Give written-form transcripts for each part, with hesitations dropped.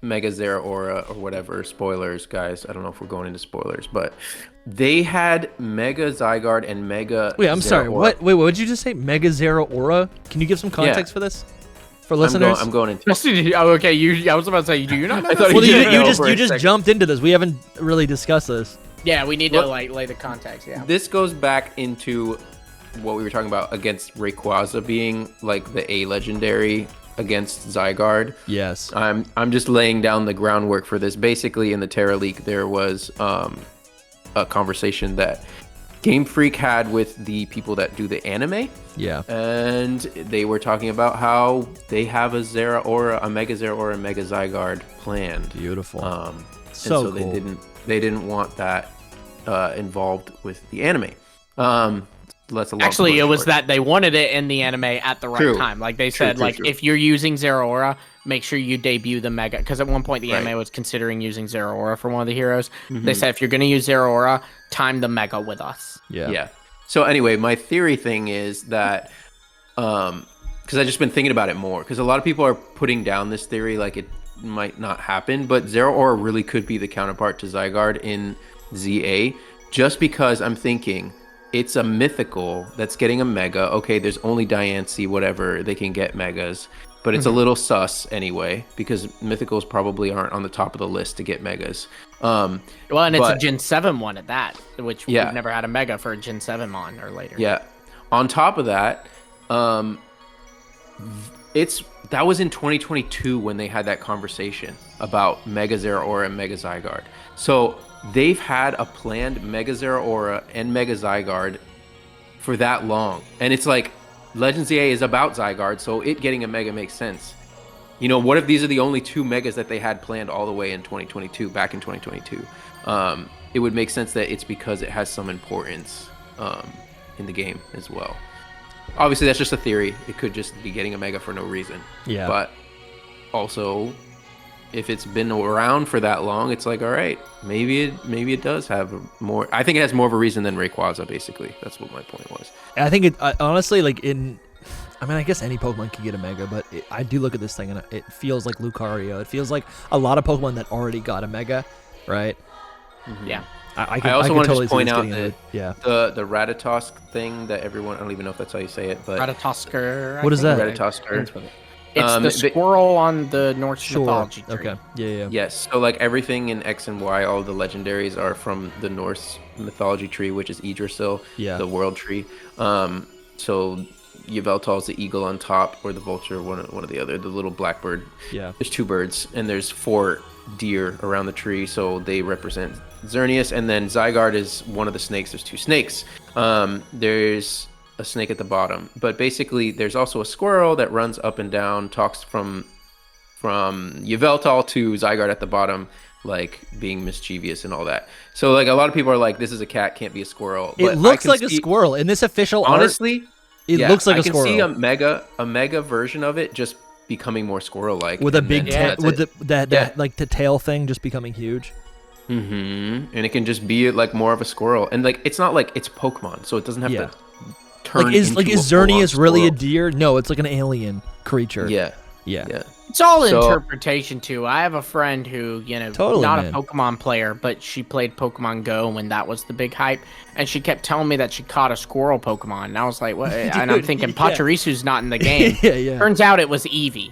Mega Zeraora or whatever. Spoilers, guys. I don't know if we're going into spoilers, but they had Mega Zygarde and Mega. Wait, I'm sorry. Zeraora. What did you just say? Mega Zeraora? Can you give some context for this? For listeners? I'm going into. Okay, I was about to say, do you not know? I thought Well, you you just jumped into this. We haven't really discussed this. Yeah, we need to lay the context. Yeah. This goes back into what we were talking about against Rayquaza being like the A legendary against Zygarde. Yes. I'm just laying down the groundwork for this. Basically, in the Terra League, there was a conversation that Game Freak had with the people that do the anime. Yeah. And they were talking about how they have a Zeraora, a Mega Zeraora, and Mega Zygarde planned. Beautiful. So cool. they didn't want that involved with the anime. Actually, it was that they wanted it in the anime at the right time. Like they said, if you're using Zeraora, make sure you debut the Mega. Because at one point, the anime was considering using Zeraora for one of the heroes. Mm-hmm. They said, if you're going to use Zeraora, time the Mega with us. Yeah. So anyway, my theory thing is that, because I've just been thinking about it more, because a lot of people are putting down this theory like it might not happen, but Zeraora really could be the counterpart to Zygarde in ZA, just because I'm thinking it's a mythical that's getting a Mega. Okay, there's only Diancie, whatever, they can get Megas, but it's a little sus anyway, because mythicals probably aren't on the top of the list to get Megas. And it's a Gen 7 one at that, which we've never had a Mega for a Gen 7 mon or later. Yeah. On top of that, that was in 2022 when they had that conversation about Mega Zeraora and Mega Zygarde. So they've had a planned Mega Zeraora and Mega Zygarde for that long. And it's like, Legends ZA is about Zygarde, so it getting a Mega makes sense. You know, what if these are the only two Megas that they had planned all the way in 2022, back in 2022? It would make sense that it's because it has some importance in the game as well. Obviously, that's just a theory. It could just be getting a Mega for no reason. Yeah. But also, if it's been around for that long, it's like, all right, maybe it does have more. I think it has more of a reason than Rayquaza. Basically, that's what my point was. I think it honestly, like I guess any Pokemon can get a Mega, but I do look at this thing and it feels like Lucario. It feels like a lot of Pokemon that already got a Mega, right? Mm-hmm. Yeah. I also want to just point out that the Ratatoskr thing that everyone, I don't even know if that's how you say it, but Ratatoskr. What is that? Ratatoskr. It's the squirrel on the Norse mythology tree. Okay. Yeah. Yes. So like everything in X and Y, all the legendaries are from the Norse mythology tree, which is Yggdrasil, the world tree. So Yveltal's the eagle on top, or the vulture, one or the other, the little blackbird. Yeah. There's two birds, and there's 4 deer around the tree, so they represent Xerneas. And then Zygarde is one of the snakes. There's 2 snakes. There's a snake at the bottom, but basically there's also a squirrel that runs up and down, talks from Yveltal to Zygarde at the bottom, like being mischievous and all that. So like a lot of people are like, this is a cat, can't be a squirrel. But it looks like a squirrel in this official honestly art. It looks like a squirrel. I can see a mega version of it just becoming more squirrel-like with a big tail, with that like the tail thing just becoming huge. And it can just be like more of a squirrel, and like it's not like it's Pokemon, so it doesn't have to turn is Xerneas really a squirrel. deer? No, it's like an alien creature. Yeah. It's all interpretation too. I have a friend who, Totally, not man. a Pokemon player, but she played Pokemon Go when that was the big hype, and she kept telling me that she caught a squirrel Pokemon, and I was like, what? And I'm thinking Pachirisu's not in the game. Yeah. Turns out it was Eevee.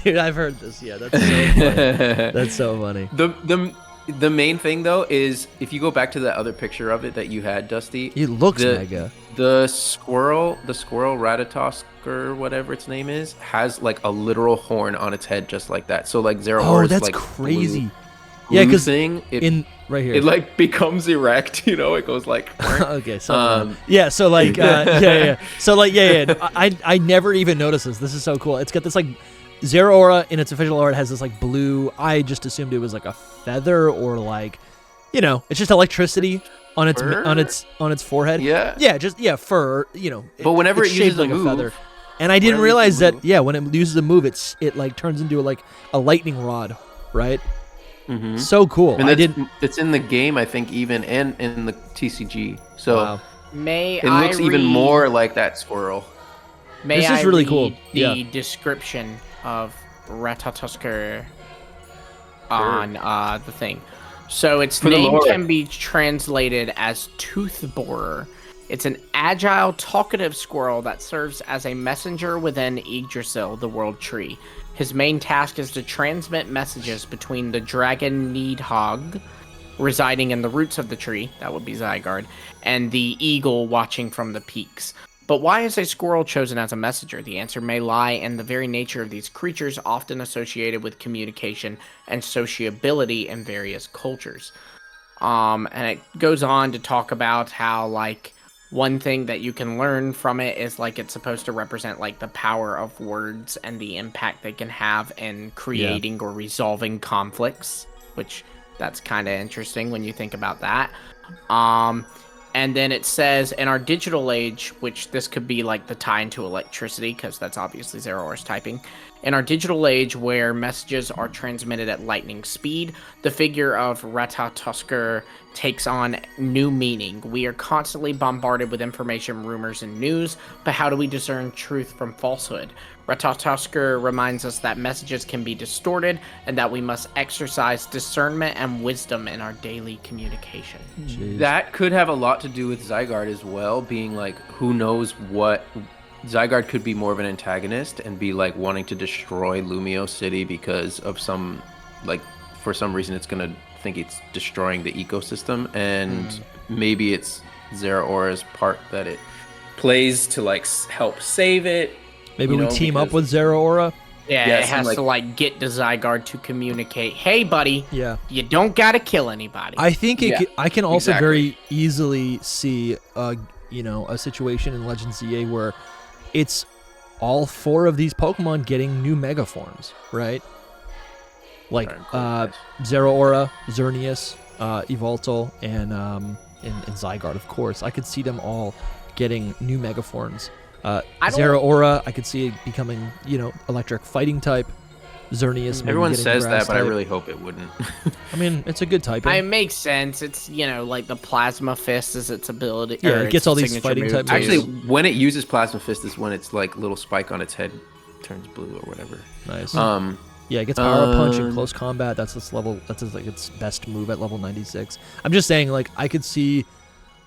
Dude, I've heard this. Yeah, that's so funny. That's so funny. The main thing though is if you go back to that other picture of it that you had, Dusty, It looks mega. The squirrel Ratatoskr, whatever its name is, has like a literal horn on its head, just like that. So like Zeraora, that's like crazy. Blue Because thing, right here, it like becomes erect. It goes like. Okay, so So like So like I never even noticed this. This is so cool. It's got this like Zeraora in its official art has this like blue. I just assumed it was like a feather or like, it's just electricity on its fur? on its forehead. Yeah. Fur. But whenever it's it uses shaped like a move, feather. And I didn't realize that. Yeah, when it uses a move, it like turns into like a lightning rod, right? Mm-hmm. So cool. And it's in the game, I think, even and in the TCG. So it looks even more like that squirrel. This is really cool. The description of Ratatoskr. on the thing. So its name can be translated as Tooth Borer. It's an agile, talkative squirrel that serves as a messenger within Yggdrasil, the world tree. His main task is to transmit messages between the dragon Needhogg, residing in the roots of the tree, that would be Zygarde, and the eagle watching from the peaks. But why is a squirrel chosen as a messenger? The answer may lie in the very nature of these creatures, often associated with communication and sociability in various cultures. And it goes on to talk about how, like, one thing that you can learn from it is, like, it's supposed to represent, like, the power of words and the impact they can have in creating or resolving conflicts, which that's kind of interesting when you think about that. And then it says, in our digital age, which this could be like the tie into electricity, because that's obviously Zeraora's typing. In our digital age, where messages are transmitted at lightning speed, the figure of Ratatoskr takes on new meaning. We are constantly bombarded with information, rumors, and news, but how do we discern truth from falsehood? Ratatoskr reminds us that messages can be distorted and that we must exercise discernment and wisdom in our daily communication. Jeez. That could have a lot to do with Zygarde as well, being like, who knows what... Zygarde could be more of an antagonist and be like wanting to destroy Lumio City because of some, like, for some reason it's going to think it's destroying the ecosystem, and maybe it's Zeraora's part that it plays to, like, help save it. Maybe we team up with Zeraora. Yeah, it has to, like, get the Zygarde to communicate. Hey, buddy. Yeah. You don't gotta kill anybody. I think I can also very easily see, a situation in Legends ZA where it's all 4 of these Pokemon getting new Mega Forms, right? Like Zeraora, Xerneas, Yveltal, and Zygarde, of course. I could see them all getting new Mega Forms. Zeraora, I could see it becoming, electric fighting type. Xerneas. Everyone says that, but I really hope it wouldn't. I mean, it's a good type. It makes sense. It's, like the Plasma Fist is its ability. Yeah, it gets all these fighting types. Actually, when it uses Plasma Fist is when it's like little spike on its head turns blue or whatever. Nice. Yeah, it gets Power Punch in close combat. That's its level. That's like its best move at level 96. I'm just saying, like, I could see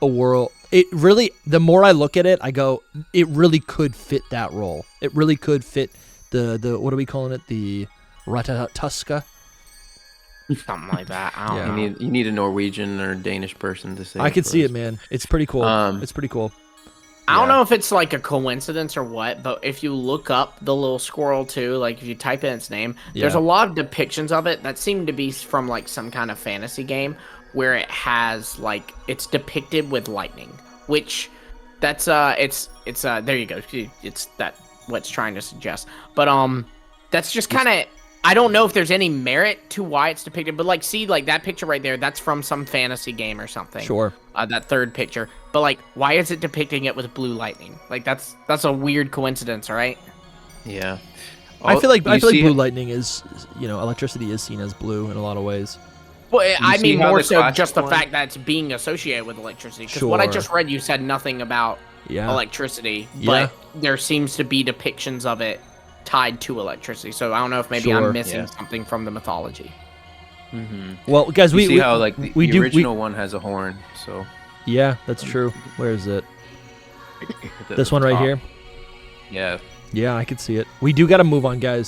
a world. It really, the more I look at it, I go, it really could fit that role. It really could fit the what are we calling it? The Ratatoskr? Something like that. I don't know. You need a Norwegian or Danish person to say. I could see it, man. It's pretty cool. It's pretty cool. I don't know if it's like a coincidence or what, but if you look up the little squirrel too, like if you type in its name, there's a lot of depictions of it that seem to be from like some kind of fantasy game where it has like it's depicted with lightning, which that's it's there you go. It's that what's trying to suggest. But that's just kind of, I don't know if there's any merit to why it's depicted, but like, see, like that picture right there, that's from some fantasy game or something. Sure. That third picture, but like, why is it depicting it with blue lightning? Like that's a weird coincidence, right? Yeah. I feel like blue lightning is, electricity is seen as blue in a lot of ways. Well, I mean more so just the fact that it's being associated with electricity. Because what I just read, you said nothing about electricity, but there seems to be depictions of it tied to electricity. So I don't know if maybe I'm missing something from the mythology. Mm-hmm. Well, guys, we see how like the original one has a horn. So yeah, that's true. Where is it? This one right here. Yeah. Yeah, I could see it. We do got to move on, guys.